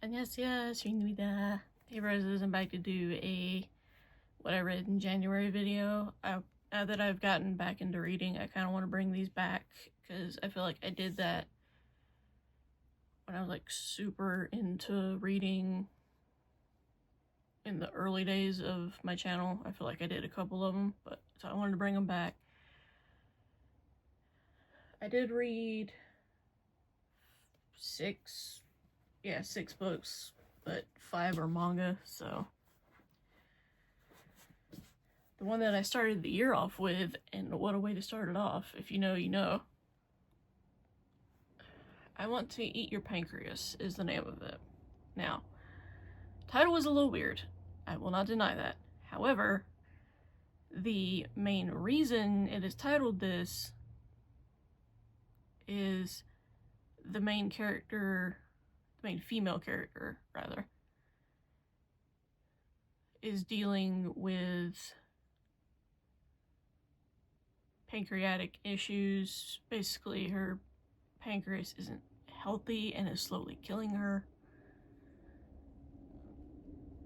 안녕하세요, Srinivida. Hey Roses, I'm back to do a what I read in January video. Now that I've gotten back into reading, I kind of want to bring these back because I feel like I did that when I was like super into reading in the early days of my channel. I feel like I did a couple of them, but so I wanted to bring them back. I did read six books, but 5 are manga, so the one that I started the year off with, and what a way to start it off, if you know, you know. I Want to Eat Your Pancreas is the name of it. Now, title is a little weird. I will not deny that. However, the main reason it is titled this is the main female character, rather, is dealing with pancreatic issues. Basically, her pancreas isn't healthy and is slowly killing her.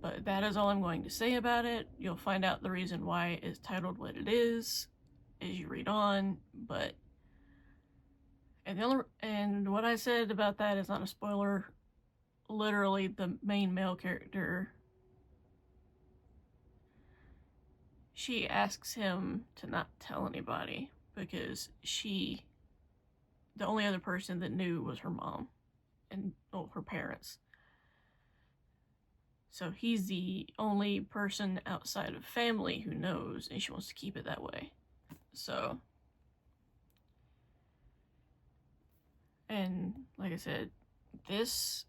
But that is all I'm going to say about it. You'll find out the reason why it is titled what it is as you read on, but and what I said about that is not a spoiler. Literally, the main male character, she asks him to not tell anybody because the only other person that knew was her mom and her parents. So he's the only person outside of family who knows, and she wants to keep it that way. So, and like I said, this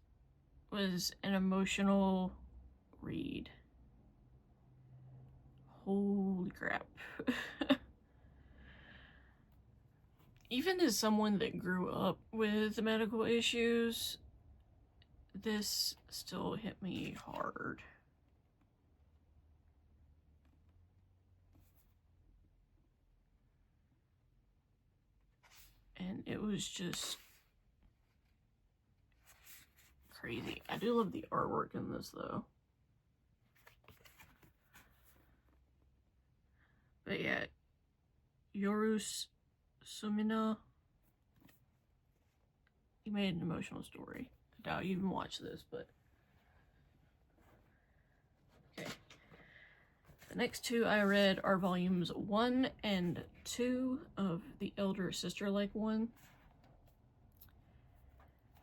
was an emotional read. Holy crap. Even as someone that grew up with medical issues, this still hit me hard. And it was just crazy. I do love the artwork in this, though. But yeah, Yoru Sumino, he made an emotional story. I doubt you even watched this, but okay. The next 2 I read are volumes 1 and 2 of the Elder Sister-like one.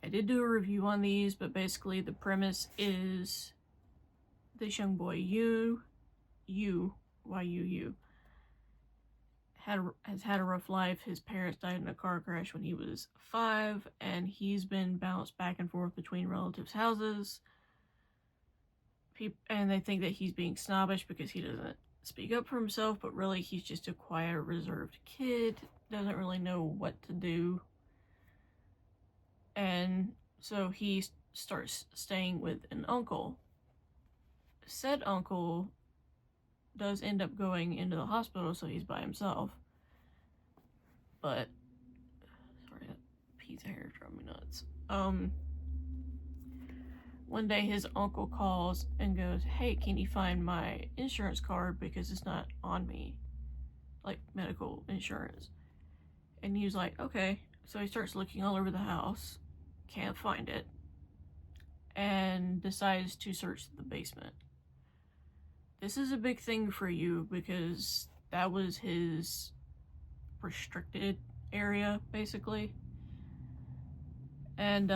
I did do a review on these, but basically the premise is this young boy, Yu, has had a rough life. His parents died in a car crash when he was 5, and he's been bounced back and forth between relatives' houses. And they think that he's being snobbish because he doesn't speak up for himself, but really he's just a quiet, reserved kid, doesn't really know what to do. And so he starts staying with an uncle. Said uncle does end up going into the hospital, so he's by himself. But sorry, that piece of hair drove me nuts. One day his uncle calls and goes, "Hey, can you find my insurance card because it's not on me, like medical insurance?" And he was like, "Okay." So he starts looking all over the house, can't find it, and decides to search the basement. This is a big thing for you because that was his restricted area, basically. And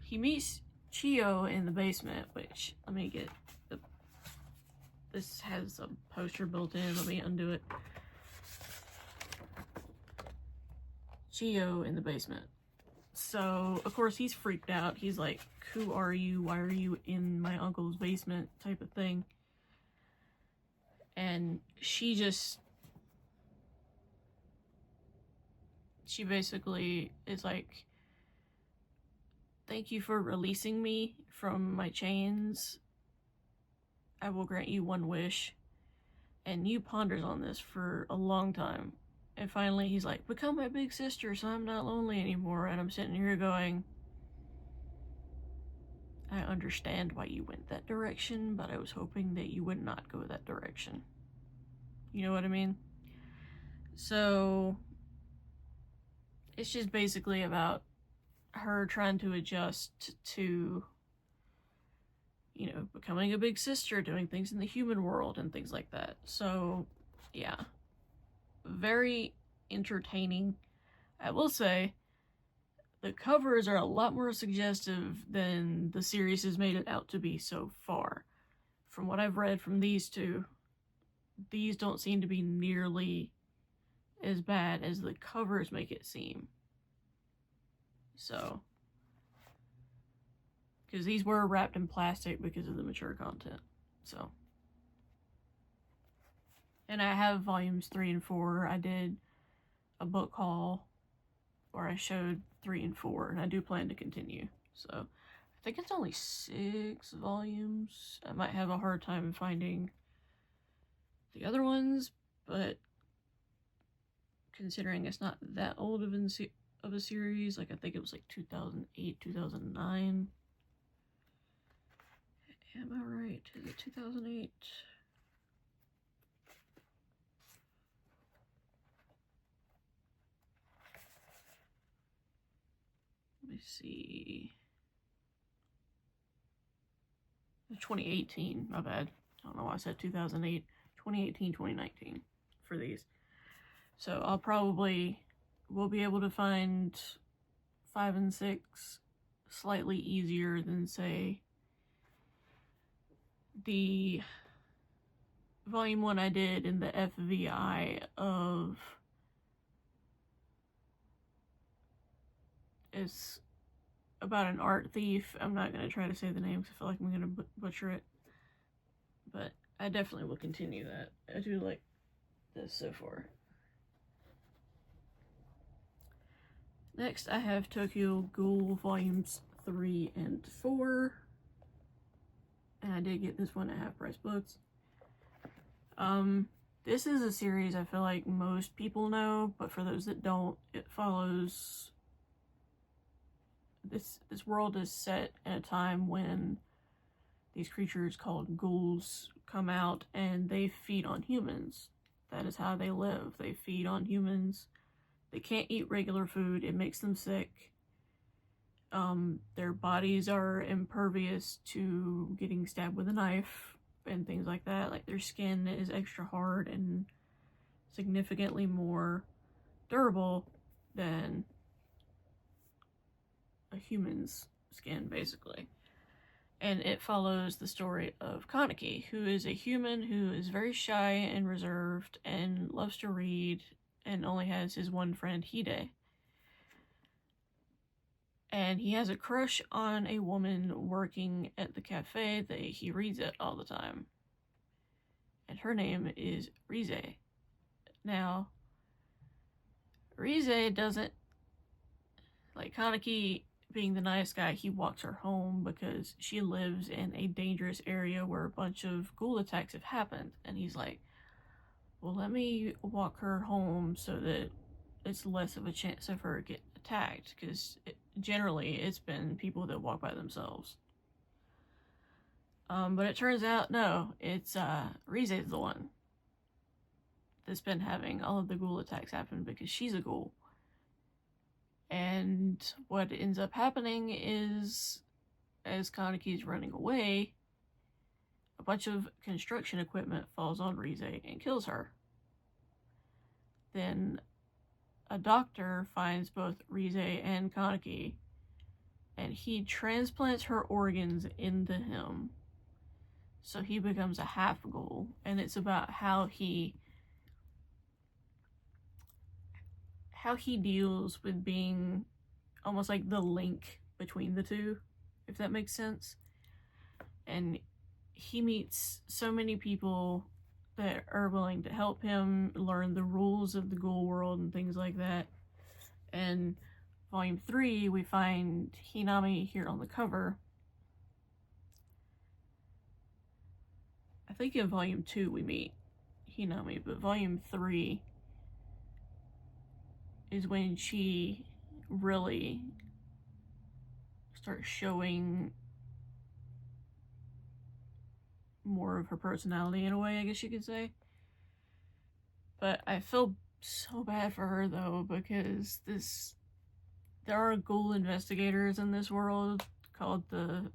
he meets Chio in the basement, which, let me get this has a poster built in, let me undo it. Chio in the basement. So, of course, he's freaked out. He's like, "Who are you? Why are you in my uncle's basement?" type of thing. And she basically is like, "Thank you for releasing me from my chains. I will grant you one wish." And Yu ponders on this for a long time. And finally he's like, "Become my big sister so I'm not lonely anymore." And I'm sitting here going, I understand why you went that direction, but I was hoping that you would not go that direction. You know what I mean? So, it's just basically about her trying to adjust to, you know, becoming a big sister, doing things in the human world, and things like that. So, yeah. Very entertaining. I will say, the covers are a lot more suggestive than the series has made it out to be so far. From what I've read from these two, these don't seem to be nearly as bad as the covers make it seem. So, because these were wrapped in plastic because of the mature content. So, and I have volumes 3 and 4. I did a book haul where I showed 3 and 4, and I do plan to continue. So, I think it's only 6 volumes. I might have a hard time finding the other ones, but considering it's not that old of a series, like I think it was like 2008, 2009. Am I right? Is it 2008? Let me see. 2018, my bad. I don't know why I said 2008. 2018, 2019 for these. So I'll probably will be able to find 5 and 6 slightly easier than, say, the volume 1 I did in the FVI of is about an art thief. I'm not going to try to say the name because I feel like I'm going to butcher it. But I definitely will continue that. I do like this so far. Next, I have Tokyo Ghoul Volumes 3 and 4. And I did get this one at Half Price Books. This is a series I feel like most people know, but for those that don't, it follows... This world is set in a time when these creatures called ghouls come out and they feed on humans. That is how they live. They feed on humans. They can't eat regular food. It makes them sick. Their bodies are impervious to getting stabbed with a knife and things like that. Like, their skin is extra hard and significantly more durable than a human's skin, basically. And it follows the story of Kaneki, who is a human who is very shy and reserved and loves to read and only has his one friend, Hide. And he has a crush on a woman working at the cafe that he reads at all the time. And her name is Rize. Now, Rize doesn't... Like, Kaneki, being the nice guy, he walks her home because she lives in a dangerous area where a bunch of ghoul attacks have happened. And he's like, well, let me walk her home so that it's less of a chance of her getting attacked, because generally it's been people that walk by themselves. But it turns out, no, it's Rize's the one that's been having all of the ghoul attacks happen because she's a ghoul. And what ends up happening is, as Kaneki's running away, a bunch of construction equipment falls on Rize and kills her. Then a doctor finds both Rize and Kaneki, and he transplants her organs into him. So he becomes a half ghoul, and it's about how he deals with being almost like the link between the two, if that makes sense. And he meets so many people that are willing to help him learn the rules of the ghoul world and things like that. And volume 3, we find Hinami here on the cover. I think in volume 2 we meet Hinami, but volume 3 is when she really starts showing more of her personality in a way, I guess you could say. But I feel so bad for her though, because there are ghoul investigators in this world called the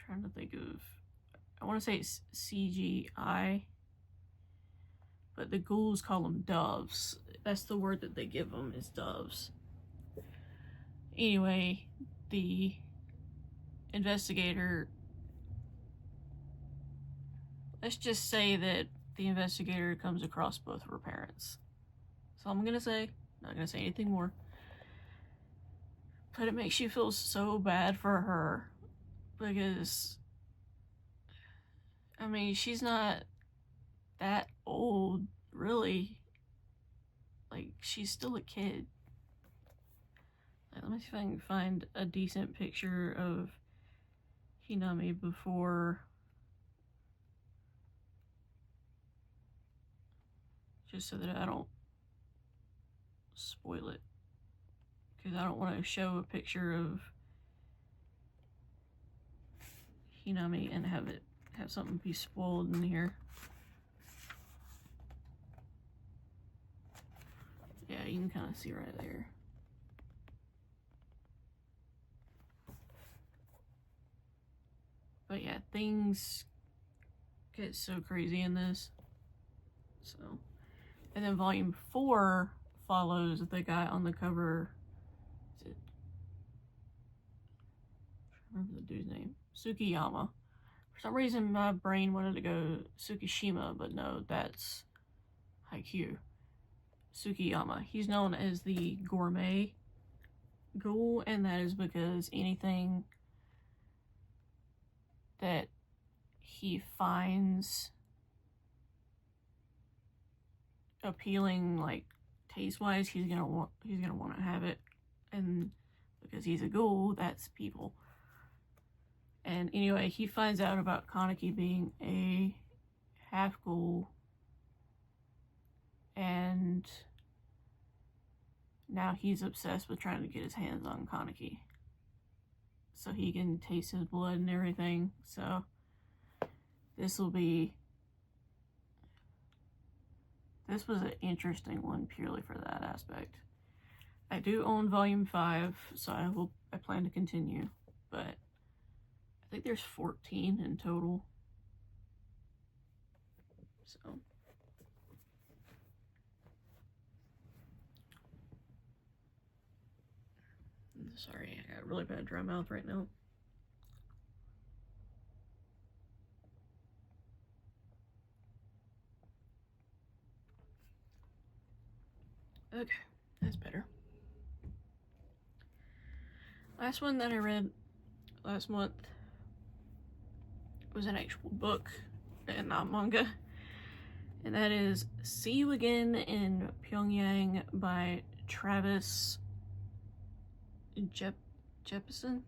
trying to think of, I want to say it's CGI, but the ghouls call them doves. That's the word that they give them, is doves. Anyway, the investigator, let's just say that the investigator comes across both of her parents. That's all I'm gonna say. Not gonna say anything more. But it makes you feel so bad for her, because I mean, she's not that old, really. Like, she's still a kid. Like, let me see if I can find a decent picture of Hinami before, just so that I don't spoil it, because I don't want to show a picture of Hinami and have something be spoiled in here. Yeah, you can kind of see right there. But yeah, things get so crazy in this. So, and then volume 4 follows the guy on the cover. Is it? I remember the dude's name. Tsukiyama. For some reason, my brain wanted to go Tsukishima, but no, that's Haikyuu. Tsukiyama. He's known as the gourmet ghoul, and that is because anything that he finds appealing, like taste-wise, he's gonna want to have it, and because he's a ghoul, that's people. And anyway, he finds out about Kaneki being a half ghoul, and now he's obsessed with trying to get his hands on Kaneki so he can taste his blood and everything. So this was an interesting one purely for that aspect. I do own volume 5, so I plan to continue, but I think there's 14 in total. So sorry, I got a really bad dry mouth right now. Okay, that's better. Last one that I read last month was an actual book and not manga, and that is See You Again in Pyongyang by Travis Jeppesen.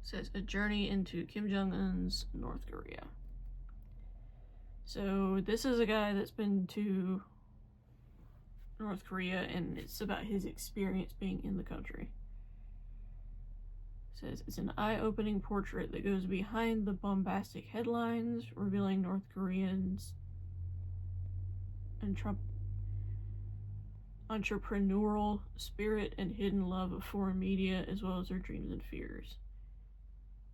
Says A Journey into Kim Jong-un's North Korea. So this is a guy that's been to North Korea, and it's about his experience being in the country. It says it's an eye-opening portrait that goes behind the bombastic headlines, revealing North Koreans' entrepreneurial spirit and hidden love of foreign media, as well as their dreams and fears.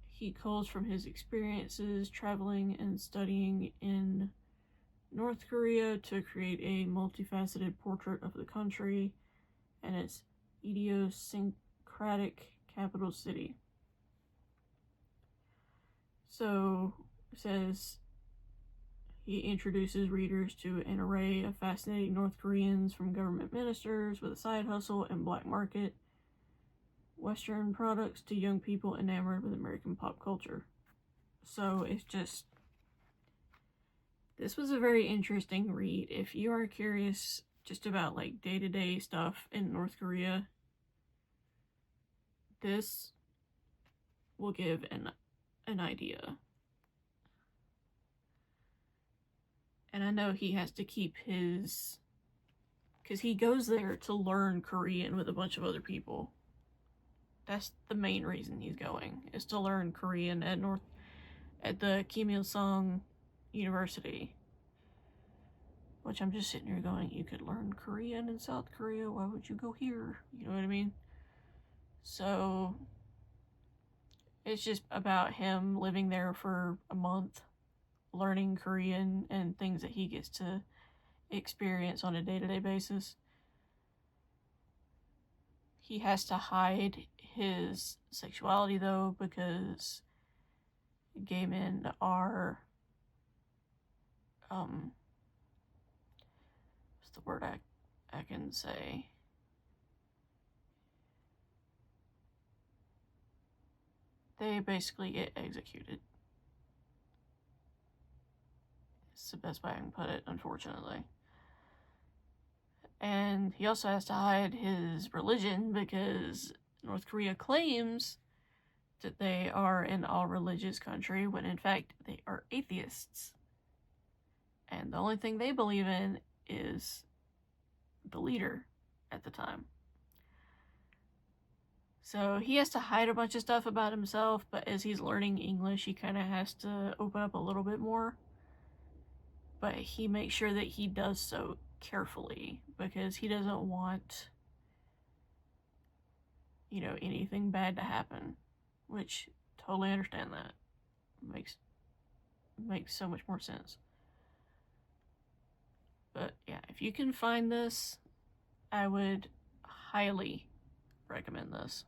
He calls from his experiences traveling and studying in North Korea to create a multifaceted portrait of the country and its idiosyncratic capital city. So, it says he introduces readers to an array of fascinating North Koreans, from government ministers with a side hustle and black market Western products to young people enamored with American pop culture. So it's just, this was a very interesting read. If you are curious just about like day-to-day stuff in North Korea, this will give an idea. And I know he has to keep his because he goes there to learn Korean with a bunch of other people. That's the main reason he's going, is to learn Korean at the Kim Il Sung University. Which I'm just sitting here going, you could learn Korean in South Korea, why would you go here? You know what I mean? So it's just about him living there for a month, learning Korean and things that he gets to experience on a day-to-day basis. He has to hide his sexuality, though, because gay men are, what's the word I can say? They basically get executed. It's the best way I can put it, unfortunately. And he also has to hide his religion because North Korea claims that they are an all-religious country when in fact they are atheists. And the only thing they believe in is the leader at the time. So he has to hide a bunch of stuff about himself, but as he's learning English, he kind of has to open up a little bit more. But he makes sure that he does so carefully because he doesn't want, anything bad to happen, which totally understand that. Makes so much more sense. But yeah, if you can find this, I would highly recommend this.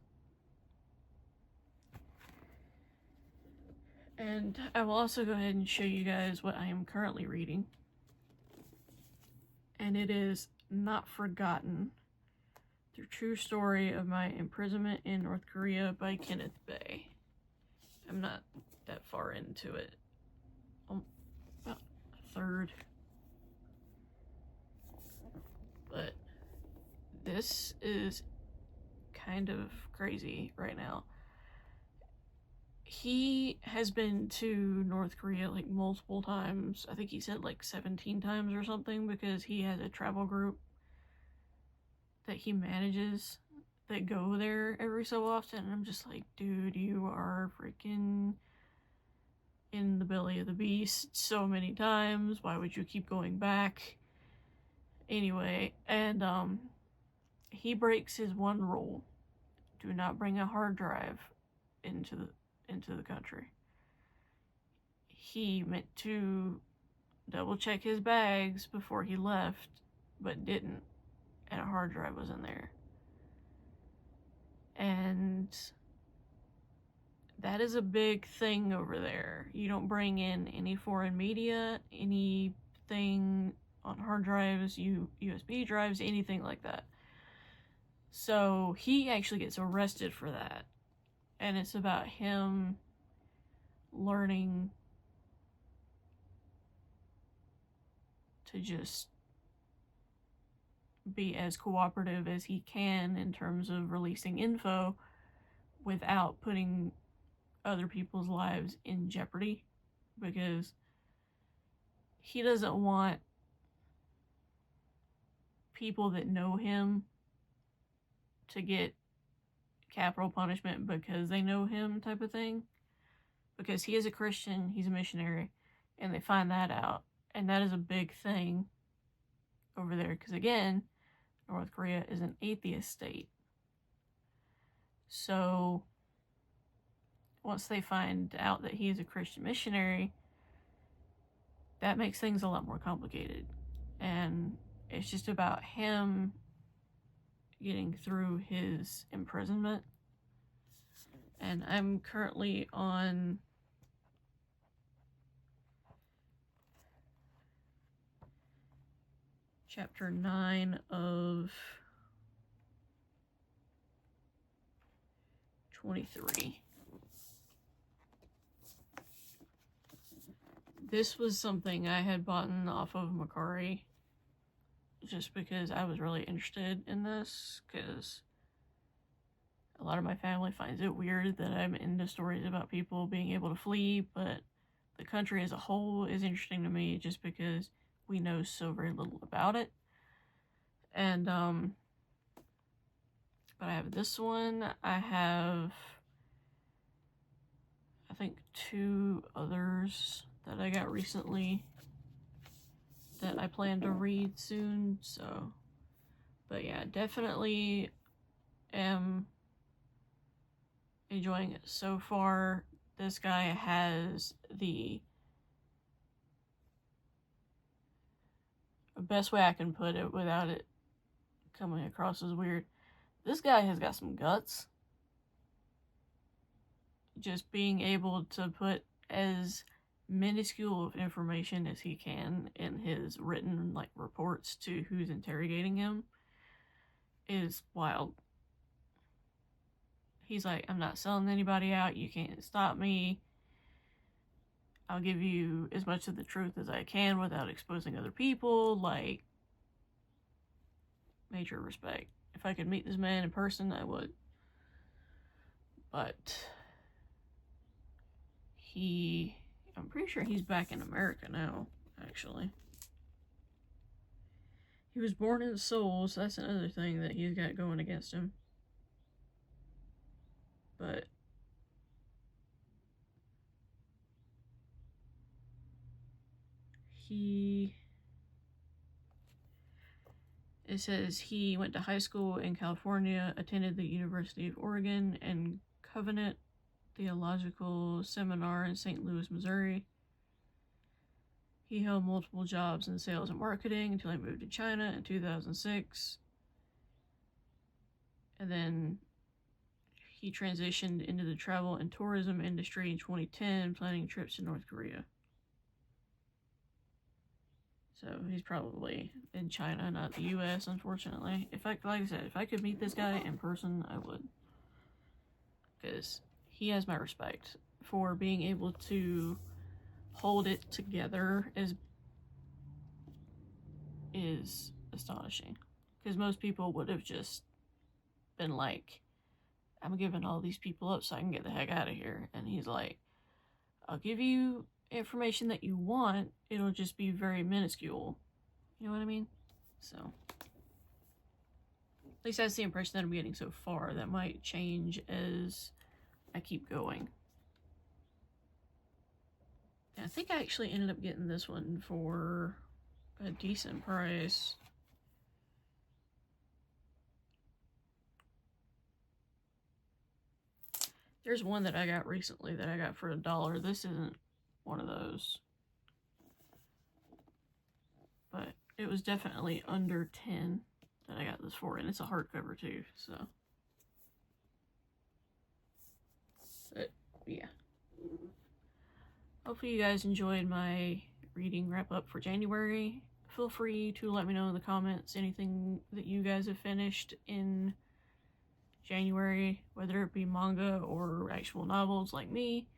And I will also go ahead and show you guys what I am currently reading. And it is Not Forgotten, The True Story of My Imprisonment in North Korea by Kenneth Bae. I'm not that far into it. About a third. But this is kind of crazy right now. He has been to North Korea like multiple times. I think he said like 17 times or something, because he has a travel group that he manages that go there every so often. And I'm just like, dude, you are freaking in the belly of the beast so many times. Why would you keep going back? Anyway, and he breaks his one rule. Do not bring a hard drive into the country. He meant to double check his bags before he left, but didn't, and a hard drive was in there. And that is a big thing over there. You don't bring in any foreign media, anything on hard drives, USB drives, anything like that. So he actually gets arrested for that. And it's about him learning to just be as cooperative as he can in terms of releasing info without putting other people's lives in jeopardy, because he doesn't want people that know him to get capital punishment because they know him, type of thing. Because he is a Christian, he's a missionary, and they find that out. And that is a big thing over there, because again, North Korea is an atheist state. So once they find out that he is a Christian missionary, that makes things a lot more complicated. And it's just about him getting through his imprisonment. And I'm currently on chapter 9 of 23. This was something I had bought off of Mercari just because I was really interested in this, because a lot of my family finds it weird that I'm into stories about people being able to flee, but the country as a whole is interesting to me just because we know so very little about it. And but I have this one. I have, I think, 2 others that I got recently that I plan to read soon. So, but yeah, definitely am enjoying it so far. This guy has the best way I can put it without it coming across as weird. This guy has got some guts. Just being able to put as minuscule of information as he can in his written like reports to who's interrogating him is wild. He's like, I'm not selling anybody out, you can't stop me. I'll give you as much of the truth as I can without exposing other people. Like, major respect. If I could meet this man in person, I would. But I'm pretty sure he's back in America now, actually. He was born in Seoul, so that's another thing that he's got going against him. But it says he went to high school in California, attended the University of Oregon, and Covenant Theological Seminar in St. Louis, Missouri. He held multiple jobs in sales and marketing until he moved to China in 2006. And then he transitioned into the travel and tourism industry in 2010, planning trips to North Korea. So he's probably in China, not the US, unfortunately. Like I said, if I could meet this guy in person, I would. Because he has my respect for being able to hold it together is astonishing. Because most people would have just been like, I'm giving all these people up so I can get the heck out of here. And he's like, I'll give you information that you want, it'll just be very minuscule. You know what I mean? So, at least that's the impression that I'm getting so far. That might change as I keep going. And I think I actually ended up getting this one for a decent price. There's one that I got recently that I got for $1. This isn't one of those. But it was definitely under 10 that I got this for, and it's a hardcover too, so. But, yeah. Hopefully you guys enjoyed my reading wrap-up for January. Feel free to let me know in the comments anything that you guys have finished in January, whether it be manga or actual novels like me.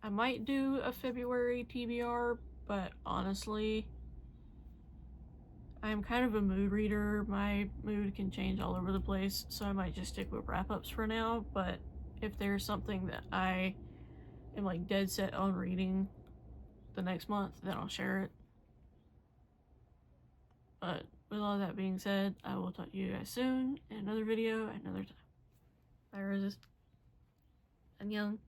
I might do a February TBR, but honestly, I'm kind of a mood reader. My mood can change all over the place, so I might just stick with wrap-ups for now. But if there's something that I am like dead set on reading the next month, then I'll share it. But with all that being said, I will talk to you guys soon in another video, another time. Bye, roses. Annyeong.